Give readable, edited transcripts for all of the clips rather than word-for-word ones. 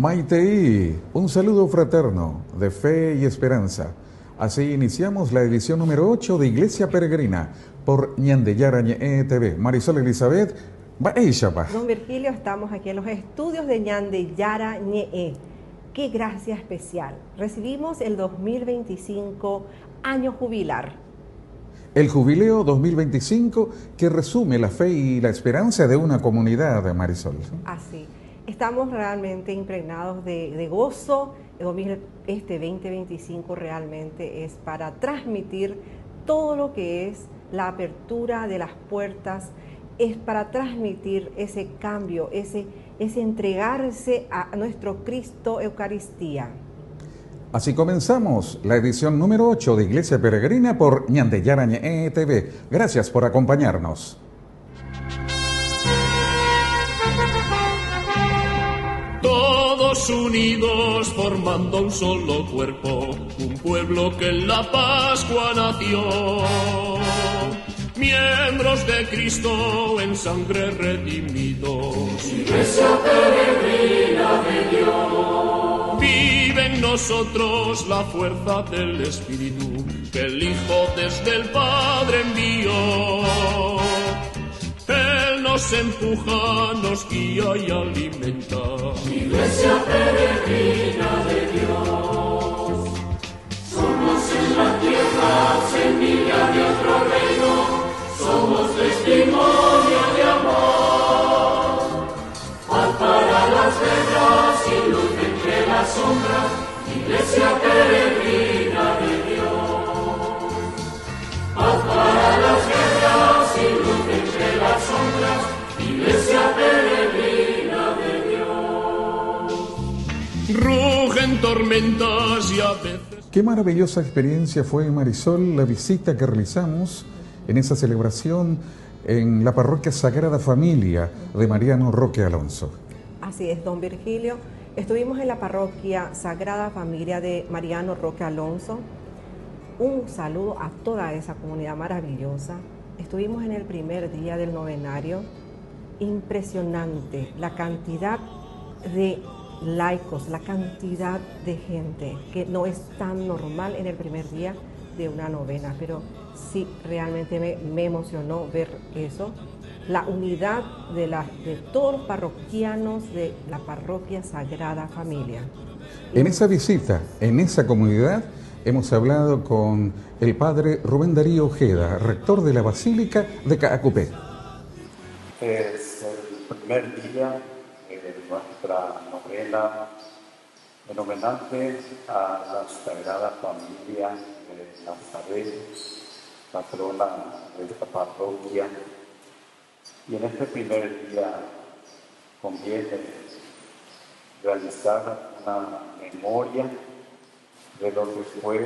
Maitei, un saludo fraterno de fe y esperanza. Así iniciamos la edición número 8 de Iglesia Peregrina por Ñandeyara Ñe TV. Marisol Elizabeth, Baishapa. Don Virgilio, estamos aquí en los estudios de Ñandeyara Ñe. Qué gracia especial. Recibimos el 2025 año jubilar. El jubileo 2025 que resume la fe y la esperanza de una comunidad, Marisol. Así. Estamos realmente impregnados de gozo. Este 2025 realmente es para transmitir todo lo que es la apertura de las puertas, es para transmitir ese cambio, ese entregarse a nuestro Cristo Eucaristía. Así comenzamos la edición número 8 de Iglesia Peregrina por Ñandeyara Ñe TV. Gracias por acompañarnos. Todos unidos formando un solo cuerpo, un pueblo que en la Pascua nació. Miembros de Cristo en sangre redimidos. Iglesia peregrina de Dios. Vive en nosotros la fuerza del Espíritu que el Hijo desde el Padre envió. Él nos empuja, nos guía y alimenta. Iglesia peregrina de Dios. Somos en la tierra semilla de otro reino. Somos testimonio de amor. Paz para las guerras y luz entre las sombras. Iglesia peregrina de Dios. Paz para las guerras y luz entre las sombras. Iglesia peregrina de Dios. Rugen tormentas y a veces... Qué maravillosa experiencia fue, Marisol, la visita que realizamos en esa celebración en la parroquia Sagrada Familia de Mariano Roque Alonso. Así es, don Virgilio. Estuvimos en la parroquia Sagrada Familia de Mariano Roque Alonso. Un saludo a toda esa comunidad maravillosa. Estuvimos en el primer día del novenario. Impresionante la cantidad de laicos, la cantidad de gente, que no es tan normal en el primer día de una novena, pero sí realmente me emocionó ver eso, la unidad de todos los parroquianos de la parroquia Sagrada Familia. En esa visita, en esa comunidad, hemos hablado con el padre Rubén Darío Ojeda, rector de la Basílica de Caacupé. Es el primer día de nuestra novena en homenaje a la Sagrada Familia de Nazaret, patrona de esta parroquia. Y en este primer día conviene realizar una memoria de lo que fue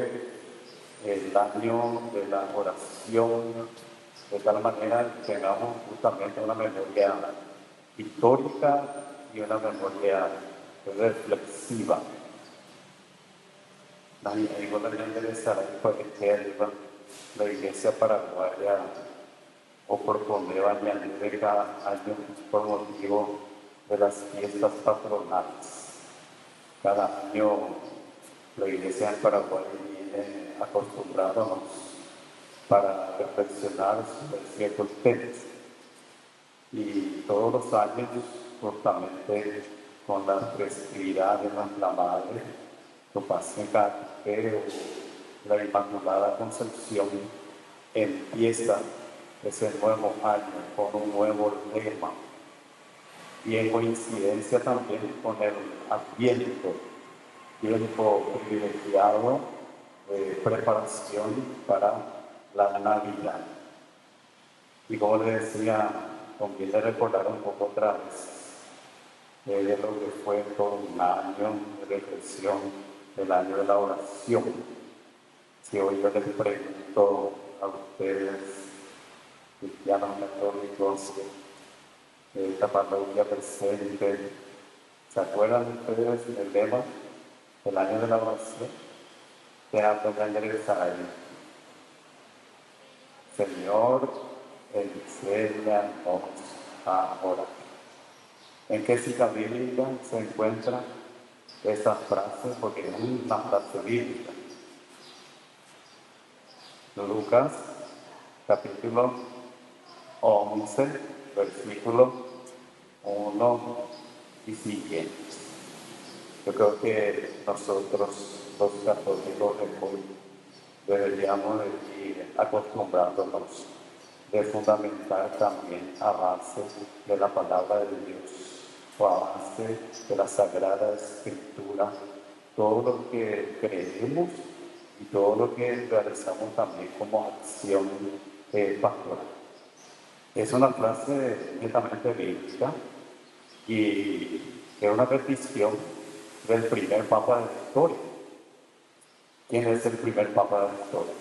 el año de la oración, de tal manera que tengamos justamente una memoria histórica y una memoria reflexiva. Ahí también interesará la Iglesia Paraguaya o proponeva añadir cada año por motivo de las fiestas patronales. Cada año la Iglesia en Paraguay viene acostumbrándonos para reflexionar sobre ciertos temas. Y todos los años, justamente con la festividad de la Madre, Topasca, la Inmaculada Concepción, empieza ese nuevo año con un nuevo lema. Y en coincidencia también con el Adviento, tiempo privilegiado de preparación para la Navidad. Y como le decía, conviene recordar un poco otra vez de lo que fue todo un año de reflexión, el año de la oración. Si hoy yo les pregunto a ustedes, cristianos católicos, de esta parroquia presente, ¿se acuerdan ustedes del lema del año de la oración? Que aprenden a regresar ahí. Señor, enséñanos a orar. ¿En qué cita bíblica se encuentra esa frase porque es una frase bíblica. Lucas, capítulo 11, versículo 1 y siguientes. Yo creo que nosotros, los católicos de hoy, deberíamos de ir acostumbrándonos de fundamentar también a base de la palabra de Dios o a base de la Sagrada Escritura todo lo que creemos y todo lo que realizamos también como acción pastoral. Es una frase netamente bíblica y es una petición del primer Papa de la historia. ¿Quién es el primer Papa de la historia?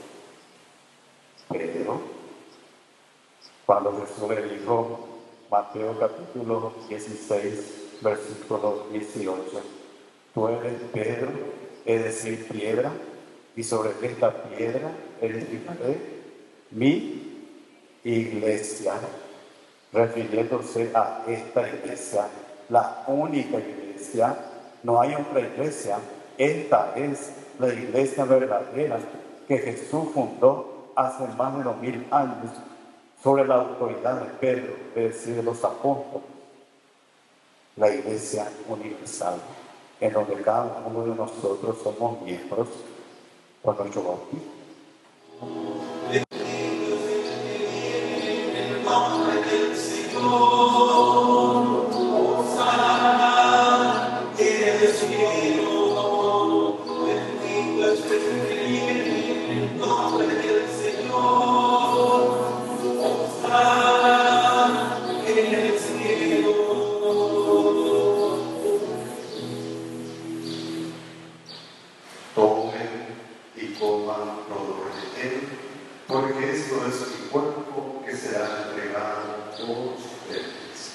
Pedro. Cuando Jesús le dijo, Mateo capítulo 16, versículo 18, tú eres Pedro, es decir, piedra, y sobre esta piedra edificaré mi iglesia, refiriéndose a esta iglesia, la única iglesia, no hay otra iglesia, esta es la iglesia verdadera que Jesús fundó hace más de 2000 años sobre la autoridad de Pedro, es decir, de los apóstoles, la iglesia universal, en donde cada uno de nosotros somos miembros por nuestro bautismo. Porque esto es mi cuerpo que será entregado por ustedes.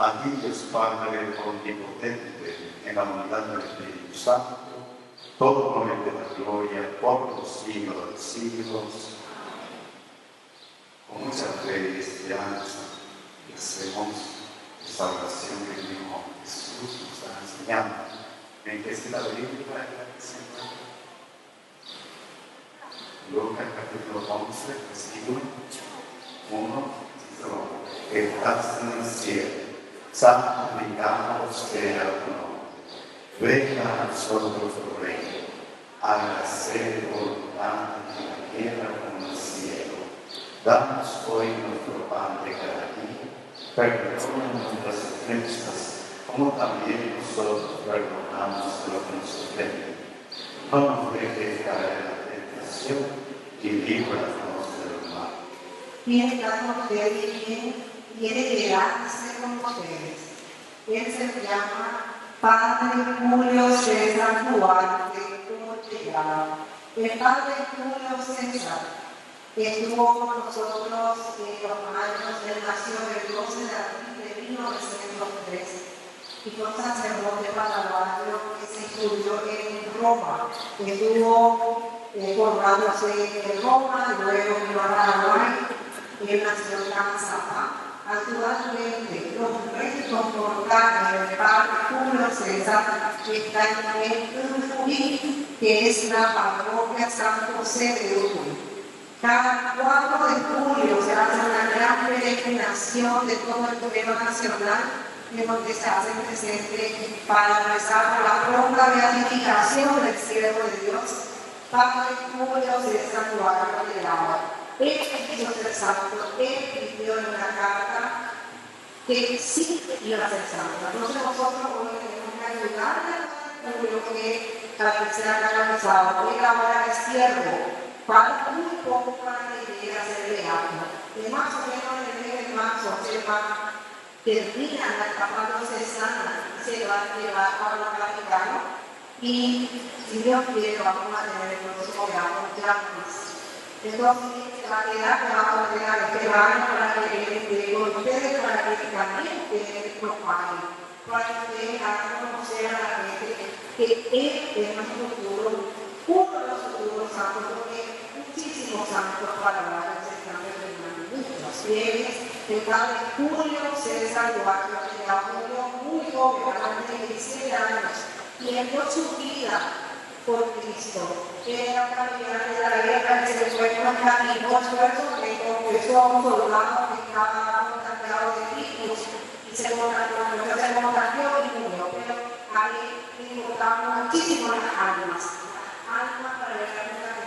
A ti, Dios Padre omnipotente, en la unidad del Espíritu Santo, todo honor y toda gloria por los siglos de los siglos. Con mucha fe y esperanza, hacemos esta oración que el mismo Jesús nos está enseñando. ¿En qué es la Biblia que se encuentra? Lucas capítulo 11, versículo 1. Estás en el cielo, santificado sea tu nombre. Venga a nosotros tu reino. Hágase tu voluntad en la tierra como en el cielo. Danos hoy nuestro pan de cada día. Perdona nuestras ofensas, como también nosotros perdonamos a los que nos ofenden. No nos dejes caer en la tentación y líbranos del mal. Mientras de bien quiere llegarse con ustedes. Él se llama Padre Julio César Duarte, como te llama. El Padre Julio César estuvo con nosotros en los años, él nació el 12 de abril de 1903 y fue sacerdote paraguayo que se estudió en Roma. Estuvo formándose en Roma y luego vino a Paraguay. Él nació en Cansapá. Actualmente, los restos mortales del Padre Julio César están en Uyuy, que es la parroquia San José de Uyuy. Cada 4 de julio se hace una gran peregrinación de todo el gobierno nacional, en donde se hace presente para rezar por la pronta beatificación del siervo de Dios, Padre Julio César Duarte de Lama. Él quiso ser santo, él escribió en una carta que sí iba a ser santo. Entonces nosotros hoy tenemos que ayudarle a Julio para que sea canonizado. Él ahora es siervo, falta muy poco para que llegue a ser beato. De más o menos en el mes de marzo se va, termina la etapa diocesana y se va a llevar a la Vaticano. Y si Dios quiere, vamos a tener el próximo beato ya más. Entonces, la edad que vamos a tener este año para que esté con ustedes, para que también ustedes lo paguen, para que ustedes hagan conocer a la gente que Él es nuestro futuro, uno de los futuros santos, porque muchísimos santos para hablar del Señor de muchos fieles. El padre Julio César Duarte, que era muy joven, a los 17 años, y él dio su vida por Cristo. Era familiar de la guerra que se fue con camino esfuerzo, que confesó a un soldado que estaba contagiado de virus y se contagió y murió. Pero ahí le importaban muchísimo las almas para ver la verdad.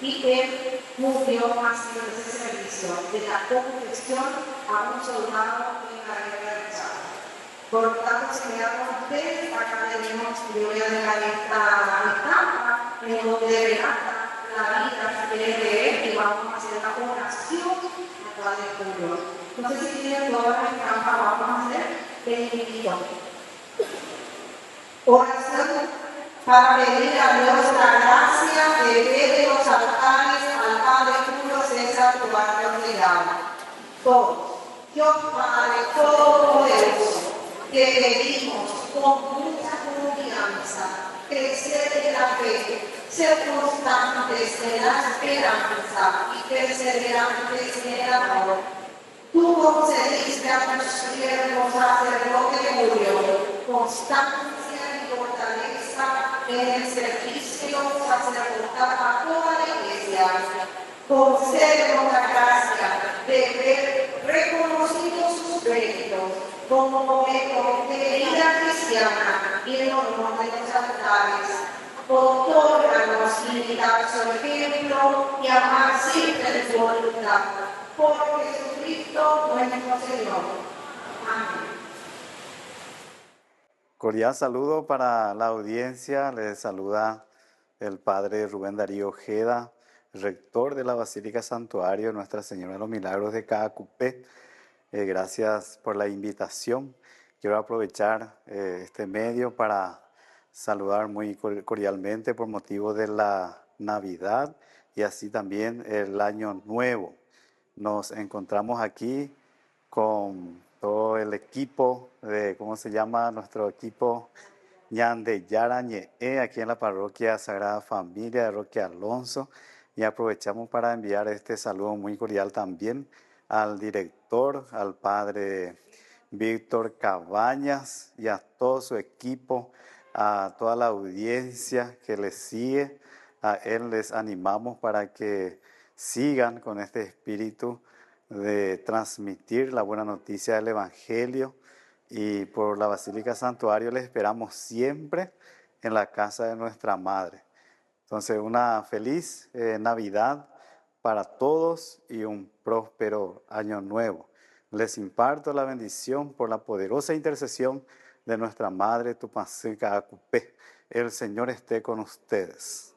Y él murió haciendo ese servicio de la confesión a un soldado en la guerra de Chad. Por lo tanto, se quedaron ustedes, acá tenemos, yo voy a dejar esta estampa en donde relata la vida de él y vamos a hacer una oración al Padre Julio. No sé si tienen toda la estampa, vamos a hacer el invito. Oración para pedir a Dios la gracia de ver de los altares al Padre Julio César Duarte de Lama. Todos, Dios Padre Todopoderoso, que pedimos con mucha confianza crecer en la fe, ser constantes en la esperanza y perseverantes en el amor. Tú concediste a tus siervos sacerdote Julio constancia y fortaleza en el servicio sacerdotal a toda la Iglesia. Concédenos la gracia de ver reconocidos sus méritos como momento de vida cristiana y en honor de los altares. Otórganos imitar su ejemplo y amar siempre su voluntad. Por Jesucristo nuestro Señor. Amén. Cordial saludo para la audiencia. Les saluda el padre Rubén Darío Ojeda, rector de la Basílica Santuario Nuestra Señora de los Milagros de Caacupé. Gracias por la invitación. Quiero aprovechar este medio para saludar muy cordialmente por motivo de la Navidad y así también el Año Nuevo. Nos encontramos aquí con todo el equipo de, ¿cómo se llama? Nuestro equipo Ñandeyara Ñe'e, aquí en la parroquia Sagrada Familia de Roque Alonso. Y aprovechamos para enviar este saludo muy cordial también al director, al padre Víctor Cabañas y a todo su equipo, a toda la audiencia que les sigue. A él les animamos para que sigan con este espíritu de transmitir la buena noticia del Evangelio. Y por la Basílica Santuario les esperamos siempre en la casa de nuestra Madre. Entonces, una feliz Navidad para todos y un próspero Año Nuevo. Les imparto la bendición por la poderosa intercesión de nuestra Madre Tupancinca Caacupé. El Señor esté con ustedes.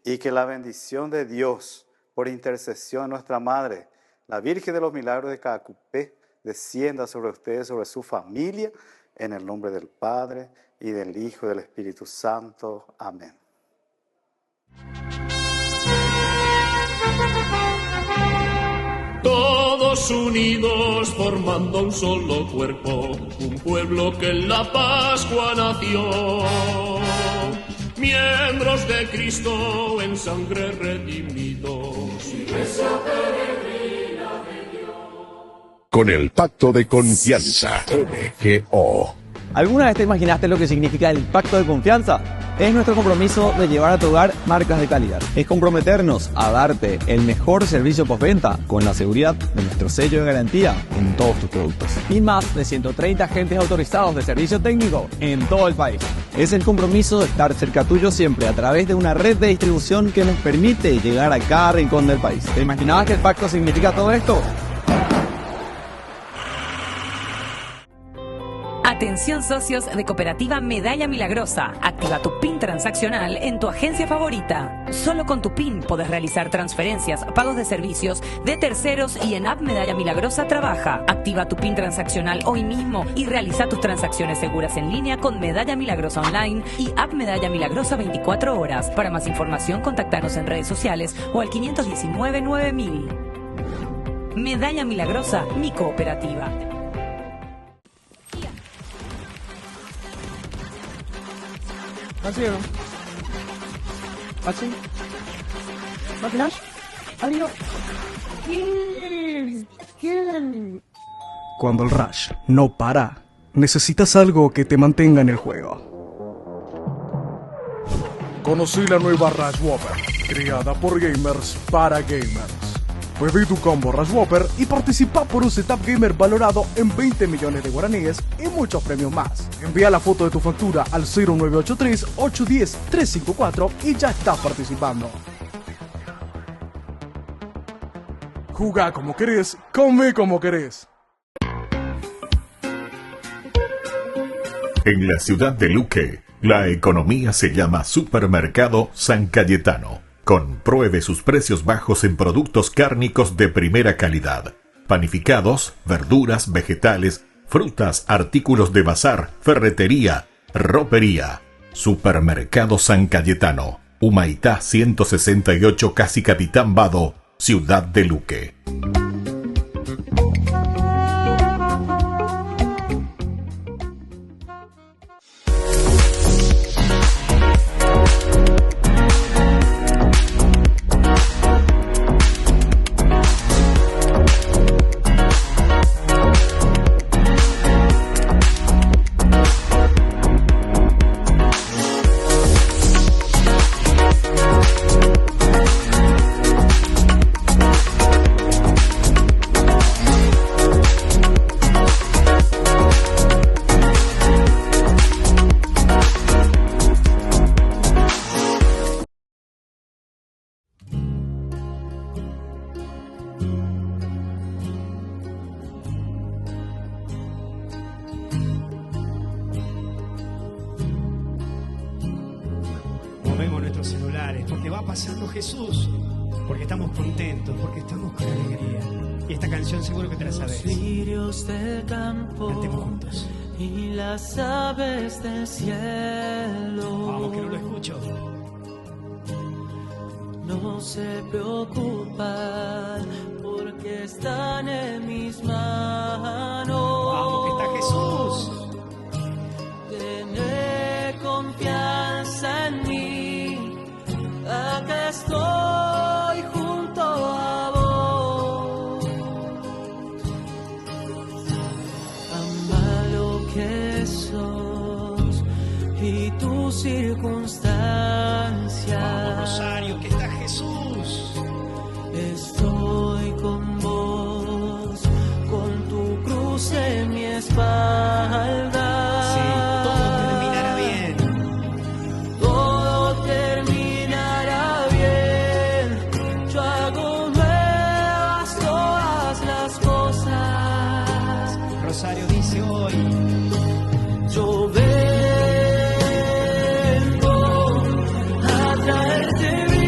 Y que la bendición de Dios por intercesión de nuestra Madre, la Virgen de los Milagros de Caacupé, descienda sobre ustedes, sobre su familia, en el nombre del Padre, y del Hijo, y del Espíritu Santo. Amén. Todos unidos formando un solo cuerpo, un pueblo que en la Pascua nació. Miembros de Cristo en sangre redimidos. Iglesia peregrina de Dios. Con el pacto de confianza, NGO. ¿Alguna vez te imaginaste lo que significa el pacto de confianza? Es nuestro compromiso de llevar a tu hogar marcas de calidad. Es comprometernos a darte el mejor servicio postventa con la seguridad de nuestro sello de garantía en todos tus productos. Y más de 130 agentes autorizados de servicio técnico en todo el país. Es el compromiso de estar cerca tuyo siempre a través de una red de distribución que nos permite llegar a cada rincón del país. ¿Te imaginabas que el pacto significa todo esto? Atención socios de Cooperativa Medalla Milagrosa. Activa tu PIN transaccional en tu agencia favorita. Solo con tu PIN podés realizar transferencias, pagos de servicios de terceros y en App Medalla Milagrosa trabaja. Activa tu PIN transaccional hoy mismo y realiza tus transacciones seguras en línea con Medalla Milagrosa Online y App Medalla Milagrosa 24 horas. Para más información, contactanos en redes sociales o al 519 9000. Medalla Milagrosa, mi cooperativa. Cuando el rush no para, necesitas algo que te mantenga en el juego. Conocí la nueva Rush Whopper, creada por gamers para gamers. Pedí tu combo Rush Whopper y participa por un setup gamer valorado en 20 millones de guaraníes y muchos premios más. Envía la foto de tu factura al 0983-810-354 y ya estás participando. Jugá como querés, come como querés. En la ciudad de Luque, la economía se llama Supermercado San Cayetano. Compruebe sus precios bajos en productos cárnicos de primera calidad. Panificados, verduras, vegetales, frutas, artículos de bazar, ferretería, ropería. Supermercado San Cayetano. Humaitá 168, Casi Capitán Vado, Ciudad de Luque. Movemos nuestros celulares porque va pasando Jesús, porque estamos contentos, porque estamos con alegría. Y esta canción seguro que te la sabes. Los lirios del campo cantemos juntos. Y las aves del cielo. Vamos, que no lo escucho. No se preocupan porque están en mis manos. Vamos, que está Jesús. Tené confianza en mí. Acá estoy junto a vos. Ama lo que sos y tu circunstancia. Vamos, Rosario, que está Jesús. Estoy con vos, con tu cruz en mi espalda. Sí, todo terminará bien. Todo terminará bien. Yo hago nuevas todas las cosas. Rosario dice hoy. Yo vengo a traerte bien.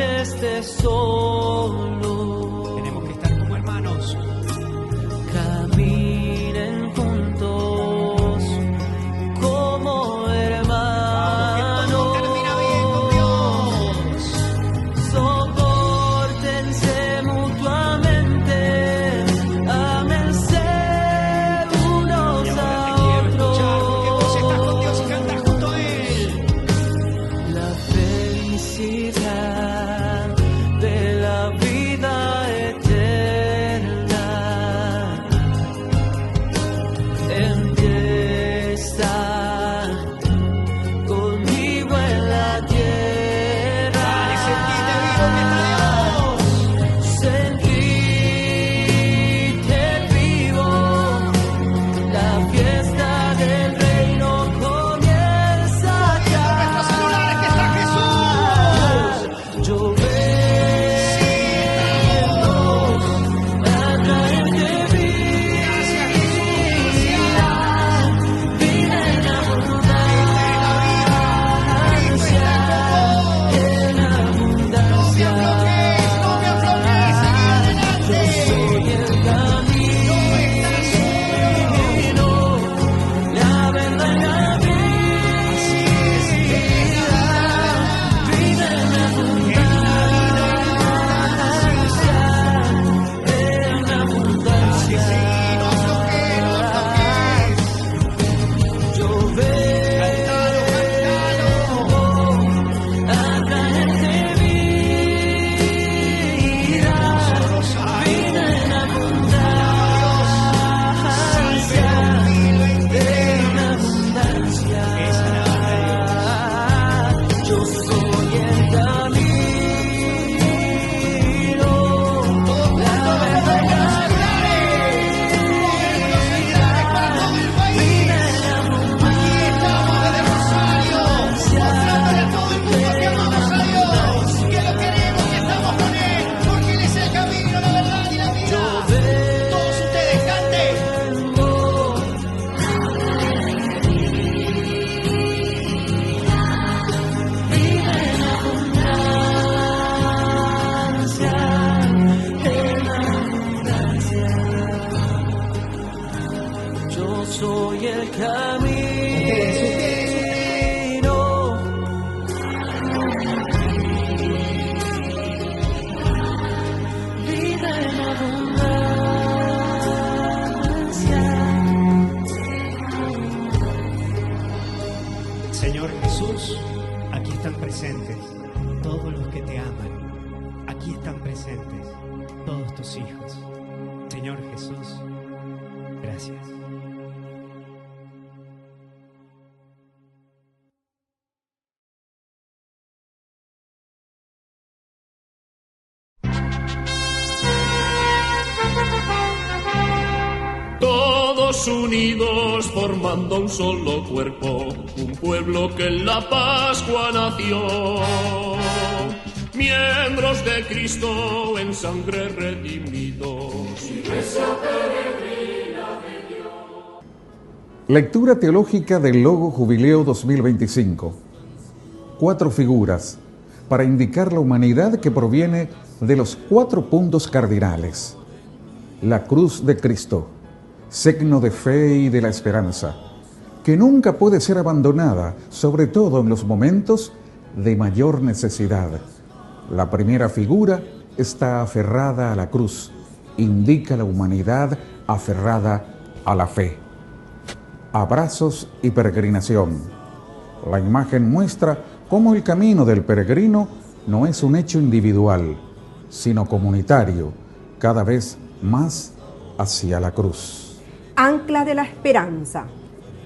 que estés solo. Tenemos que estar como hermanos. Caminen juntos como hermanos. Sopórtense mutuamente, ámense unos a otros. Porque vos estás con Dios y cantas junto a Él. La felicidad de la vida eterna empieza conmigo en la tierra. Dale, sentite vivo que está Dios. Sentite vivo, la fiesta del reino comienza ya. Nuestros celulares que está Jesús. soy el camino. Vida en abundancia. Señor Jesús, aquí están presentes todos los que te aman. Aquí están presentes todos tus hijos. Señor Jesús, gracias. Todos unidos formando un solo cuerpo, un pueblo que en la Pascua nació. Miembros de Cristo en sangre redimidos. Iglesia peregrina de Dios. Lectura teológica del Logo Jubileo 2025. 4 figuras para indicar la humanidad que proviene de los 4 puntos cardinales. La cruz de Cristo, signo de fe y de la esperanza, que nunca puede ser abandonada, sobre todo en los momentos de mayor necesidad. La primera figura está aferrada a la cruz, indica la humanidad aferrada a la fe. Abrazos y peregrinación. La imagen muestra cómo el camino del peregrino no es un hecho individual, sino comunitario, cada vez más hacia la cruz. Ancla de la esperanza.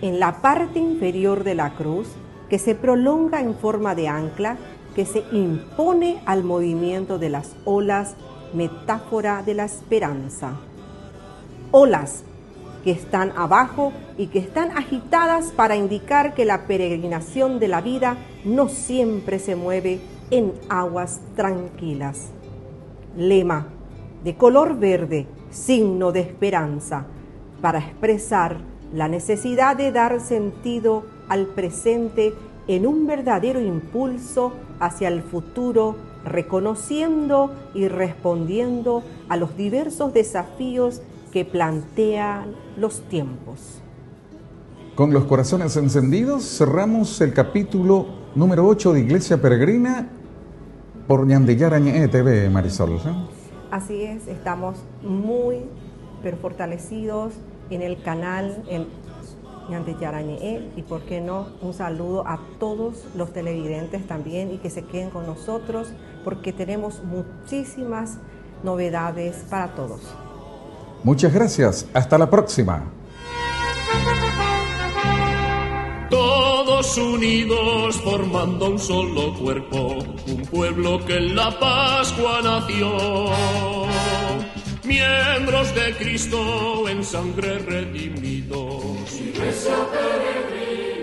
En la parte inferior de la cruz, que se prolonga en forma de ancla, que se impone al movimiento de las olas, metáfora de la esperanza. Olas que están abajo y que están agitadas para indicar que la peregrinación de la vida no siempre se mueve en aguas tranquilas. Lema de color verde, signo de esperanza, para expresar la necesidad de dar sentido al presente en un verdadero impulso hacia el futuro, reconociendo y respondiendo a los diversos desafíos que plantean los tiempos. Con los corazones encendidos, cerramos el capítulo número 8 de Iglesia Peregrina por Ñandeyara Ñe'e TV, Marisol. Así es, estamos muy fortalecidos en el canal Ñandeyara Ñe'e, y por qué no, un saludo a todos los televidentes también, y que se queden con nosotros porque tenemos muchísimas novedades para todos. Muchas gracias, hasta la próxima. Todos unidos formando un solo cuerpo, un pueblo que en la Pascua nació. Miembros de Cristo en sangre redimidos. Iglesia peregrina.